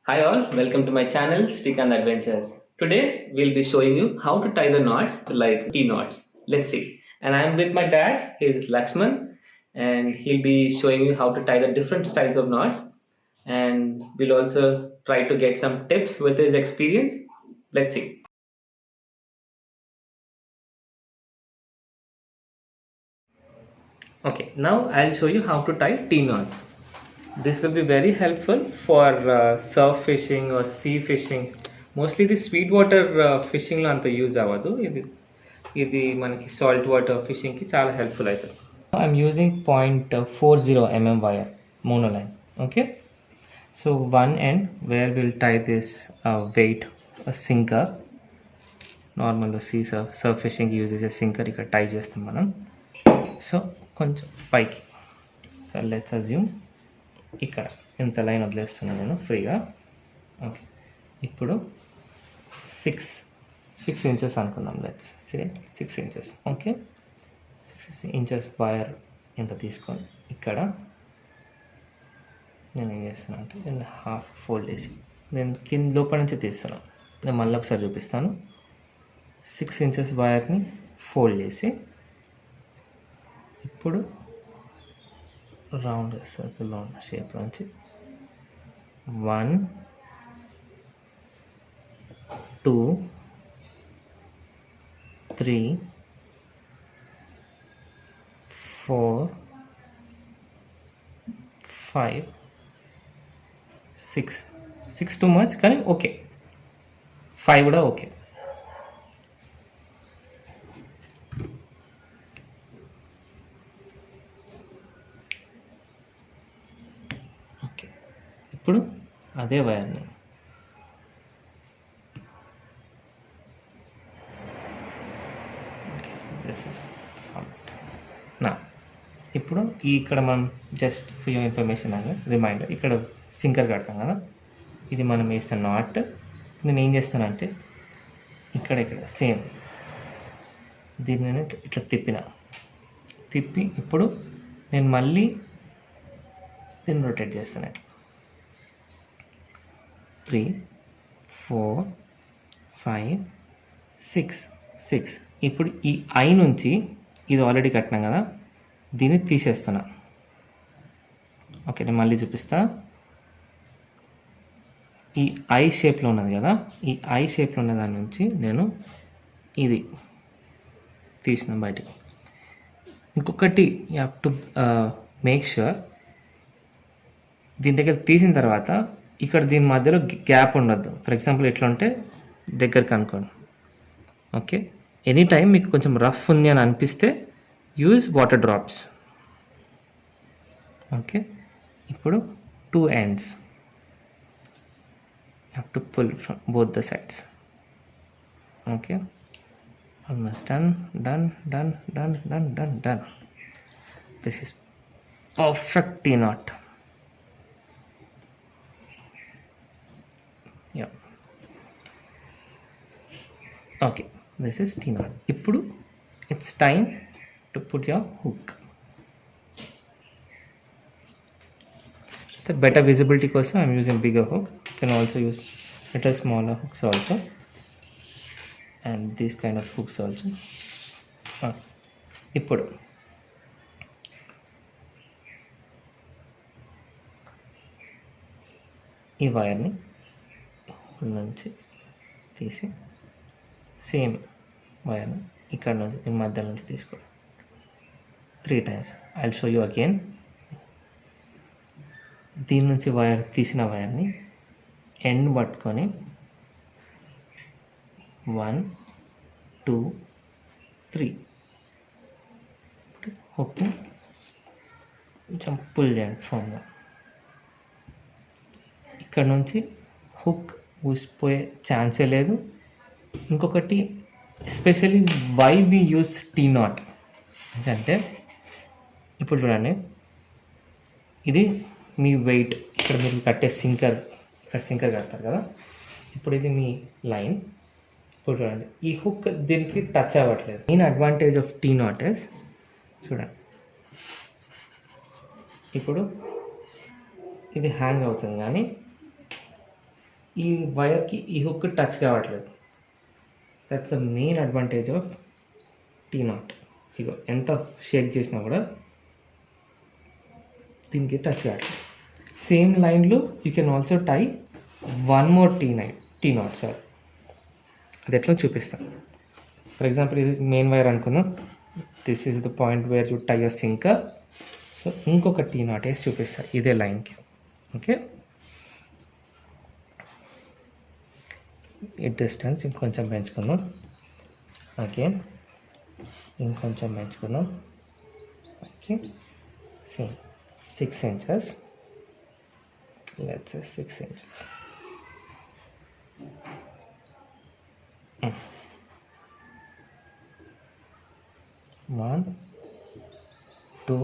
Hi all, welcome to my channel Srikanth Adventures. Today we'll be showing you how to tie the knots like T knots. Let's see. And I'm with my dad, he's Lakshman, and he'll be showing you how to tie the different styles of knots. And we'll also try to get some tips with his experience. Let's see. Okay, now I'll show you how to tie T knots. This will be very helpful for surf fishing or sea fishing. Mostly the sweet water fishing లో అంత use అవ్వదు. ఇది మనకి salt water ఫిషింగ్కి చాలా helpful అవుతుంది. I'm using 0.40 mm wire monoline. Okay, so one end where we'll tie this weight a sinker. Normal sea surf fishing use చేసే sinker ఇక్కడ టై చేస్తాం మనం. సో కొంచెం పైకి, సో లెట్స్ అజ్యూమ్ ఇక్కడ ఇంత లైన్ వదిలేస్తున్నాను నేను ఫ్రీగా. ఓకే, ఇప్పుడు సిక్స్ ఇంచెస్ అనుకుందాం. Let's say 6 inches. Okay, 6 inches wire ఇంత తీసుకొని ఇక్కడ నేను ఏం చేస్తున్నాను అంటే నేను హాఫ్ ఫోల్డ్ చేసి నేను కింద లోపల నుంచి తీస్తున్నాను. నేను మళ్ళీ ఒకసారి చూపిస్తాను. 6 inches వైర్ని ఫోల్డ్ చేసి ఇప్పుడు రౌండ్ సర్కిల్లో ఉన్న షేప్ నుంచి 1 2 3 4 5 6 టూ మచ్ కానీ ఓకే, 5 కూడా ఓకే. ఓకే, ఇప్పుడు అదే వైర్ని దిస్ ఇస్ నా ఇప్పుడు ఇక్కడ మనం జస్ట్ ఫర్ యువర్ ఇన్ఫర్మేషన్ అని రిమైండర్, ఇక్కడ సింకర్ కడతాం కదా, ఇది మనం వేసిన నాట్. నేను ఏం చేస్తానంటే ఇక్కడ సేమ్ దీన్ని నేను ఇట్లా తిప్పి ఇప్పుడు నేను మళ్ళీ దీన్ని రొటేట్ చేస్తాను. 3 4 5 6 ఇప్పుడు ఈ ఐ నుంచి ఇది ఆల్రెడీ కట్టినాం కదా, దీన్ని తీసేస్తున్నా. ఓకే, నేను మళ్ళీ చూపిస్తా. ఈ ఐ షేప్లో ఉన్నది కదా, ఈ ఐ షేప్లో ఉన్న దాని నుంచి నేను ఇది తీసిన బయటికి. ఇంకొకటి you have to make sure దీని దగ్గర తీసిన తర్వాత ఇక్కడ దీని మధ్యలో గ్యాప్ ఉండొద్దు. ఫర్ ఎగ్జాంపుల్ ఎట్లా ఉంటే దగ్గరికి అనుకోండి. ఓకే, ఎనీ టైం మీకు కొంచెం రఫ్ ఉంది అని అనిపిస్తే యూజ్ వాటర్ డ్రాప్స్. ఓకే, ఇప్పుడు 2 ends you have to pull from both the sides. Okay, almost done. This is perfect T knot. Yeah, okay, this is T knot. ఇప్పుడు it's time to put your hook. The better visibility కోసం I'm using bigger hook. You can also use little smaller hooks also, and these kind of hooks also. ఇప్పుడు ఈ వైర్ని నుంచి తీసి same వైర్ని ఇక్కడ నుంచి దీని మధ్య నుంచి తీసుకో 3 times. I'll show you again. దీని నుంచి వైర్ తీసిన వైర్ని ఎండ్ పట్టుకొని 1 2 3 హుక్ని కొంచెం పుల్ చేయండి ఫామ్గా. ఇక్కడ నుంచి హుక్ ఊసిపోయే ఛాన్సే లేదు. ఇంకొకటి especially why we use T knot అంటే, ఇప్పుడు చూడండి, ఇది మీ వెయిట్ ఇక్కడ మీరు కట్టే సింకర్, ఇక్కడ సింకర్ కడతారు కదా, ఇప్పుడు ఇది మీ లైన్. ఇప్పుడు చూడండి, ఈ హుక్ దీనికి టచ్ అవ్వట్లేదు. Main advantage of T knot is, చూడండి ఇప్పుడు ఇది హ్యాంగ్ అవుతుంది కానీ ఈ వైర్కి ఈ హుక్ టచ్ కావట్లేదు. That's the main advantage of T knot. ఇగో ఎంత షేక్ చేసినా కూడా దీనికి టచ్ కావట్లేదు. సేమ్ లైన్లో you can also tie one more T knot sir. అది ఎట్లా చూపిస్తాను. ఫర్ ఎగ్జాంపుల్ ఇది మెయిన్ వైర్ అనుకుందాం. This is the point where you tie your sinker. So ఇంకొక టీ నాట్ వేసి చూపిస్తాను ఇదే లైన్కి. ఓకే, ఈ డిస్టెన్స్ ఇంకొంచెం పెంచుకుందాం. అగైన్ ఇంకొంచెం పెంచుకుందాం. Okay, same 6 inches. Let's say 6 inches. 1 2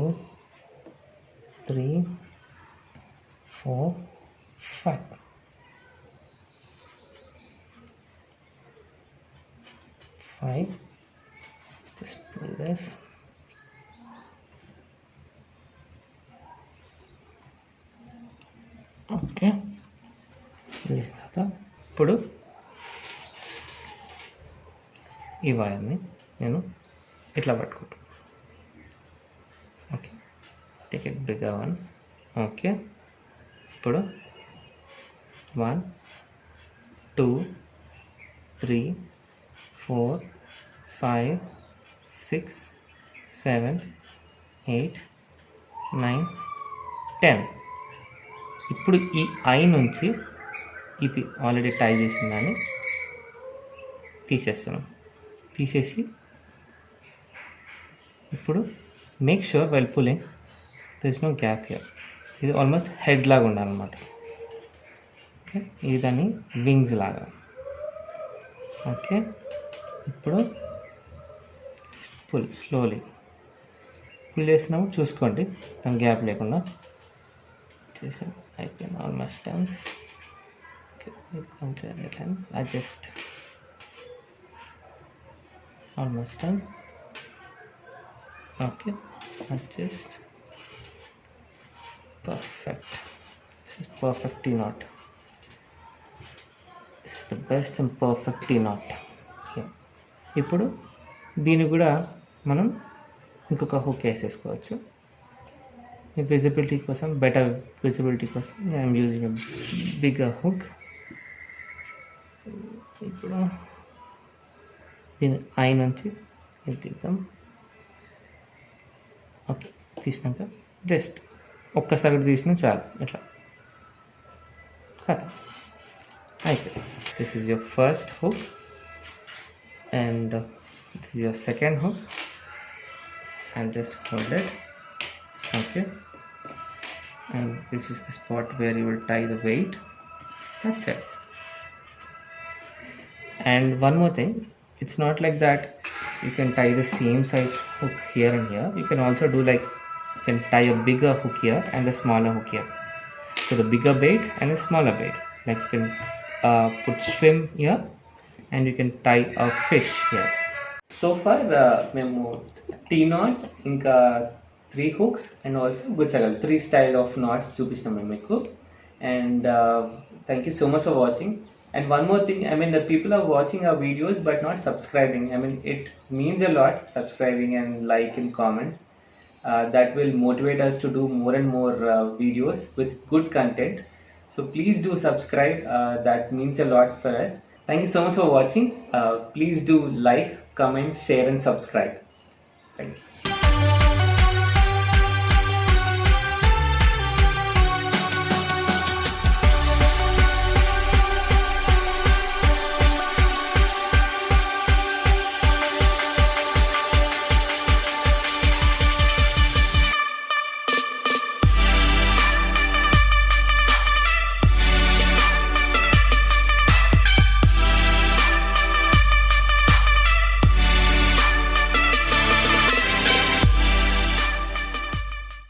3 4 5. Just pull this. Okay, వేసిన తర్వాత ఇప్పుడు ఈ వైర్ని నేను ఇట్లా పట్టుకుంటాను. Okay, take it bigger one. Okay, ఇప్పుడు 1 2 3 4 5 6 7 8 9 10. ఇప్పుడు ఈ ఐ నుంచి ఇది ఆల్రెడీ టై చేసిన దాన్ని తీసేస్తున్నాం. తీసేసి ఇప్పుడు make sure while pulling there is no gap here. ఇది ఆల్మోస్ట్ హెడ్ లాగా ఉండాలన్నమాట. ఓకే, ఇది దాన్ని వింగ్స్ లాగా. ఓకే, ఇప్పుడు జస్ట్ పుల్ స్లోలీ పుల్ చేసినప్పుడు చూసుకోండి దాని గ్యాప్ లేకుండా. చేసి అయిపోయింది, ఆల్మోస్ట్ డన్. ఓకే, ఇది కొంచెం ఇట్లా adjust. Almost done. Okay, adjust. Perfect. This is perfect T knot. This is the best and perfect T knot. ఇప్పుడు దీన్ని కూడా మనం ఇంకొక హుక్ వేసేసుకోవచ్చు. ఈ విజిబిలిటీ కోసం, బెటర్ విజిబిలిటీ కోసం ఐఎమ్ యూజింగ్ బిగ్గర్ హుక్. ఇప్పుడు దీని ఐ నుంచి ఇది తీద్దాం. ఓకే, తీసినాక జస్ట్ ఒక్కసారి తీసినా చాలు. ఇట్లా కథ అయిపోయింది. This is your first hook and this is your second hook. And just hold it. Okay, and this is the spot where you will tie the weight. That's it. And one more thing, it's not like that you can tie the same size hook here and here. You can also do like, you can tie a bigger hook here and the smaller hook here. So the bigger bait and the smaller bait. Like you can put shrimp here and you can tie a fish here. So far మేము tea NATS ఇంకా 3 hooks and also గుచ్చగల్ 3 style of knots చూపిస్తాం మేము మీకు. And thank you so much for watching. And one more thing, I mean the people are watching our videos but not subscribing. I mean it means a lot, subscribing and like and comment. That will motivate us to do more and more videos with good content. So please do subscribe. That means a lot for us. Thank you so much for watching. Please do like, comment, share and subscribe. Thank you.